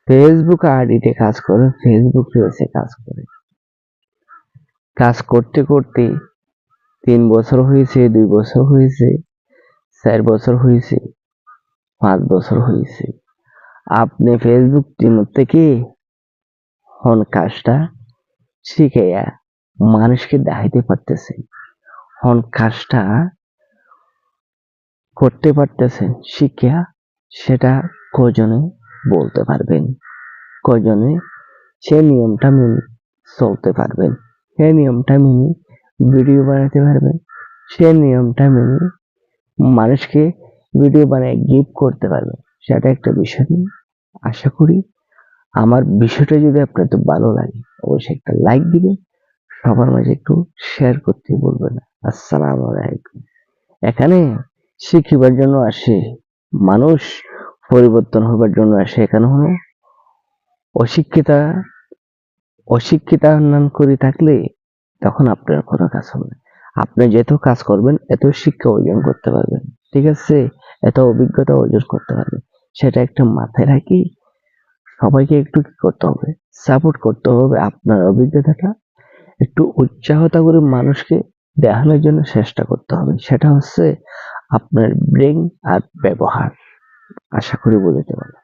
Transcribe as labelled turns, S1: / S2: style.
S1: Facebook আইডিতে কাজ করে, ফেসবুক রিলসে কাজ করে, কাজ করতে করতে 3 বছর হয়েছে, 2 বছর হয়েছে, 4 বছর হয়েছে, 5 বছর হয়েছে, আপনি ফেসবুক টিম থেকে হন কাজটা শিখাইয়া মানুষকে দেখাইতে পারতেছেন, হন কাজটা করতে পারতেছেন শিখিয়া, সেটা কজনে বলতে পারবেন, কজনে সে নিয়মটা মেনে চলতে পারবেন, সে নিয়মটা মেনে ভিডিও বানাতে পারবেন, সে নিয়মটা মেনে মানুষকে ভিডিও বানিয়ে গিফট করতে পারবেন। সেটা একটা বিষয় নিয়ে আশা করি আমার বিষয়টা যদি আপনাদের ভালো লাগে অবশ্যই একটা লাইক দিবেন, সবার মাঝে একটু শেয়ার করতে বলবেন না। আসসালামু আলাইকুম। এখানে শিখিবার জন্য আসে মানুষ, পরিবর্তন হবার জন্য আসে। এখানে হলো অশিক্ষিতা অশিক্ষিতা উন্নয়ন করে থাকলে তখন আপনার কোনো কাজ হবে না। আপনি যত কাজ করবেন এত শিক্ষা অর্জন করতে পারবেন, ঠিক আছে, এত অভিজ্ঞতা অর্জন করতে পারবেন। সেটা একটা মাথায় রাখি সবাইকে একটু কি করতে হবে, সাপোর্ট করতে হবে, আপনার অভিজ্ঞতাটা একটু উৎসাহতা করে মানুষকে দেখানোর জন্য চেষ্টা করতে হবে। সেটা হচ্ছে আপনার ব্রেন আর ব্যবহার। আশা করি বুঝতে পারবেন।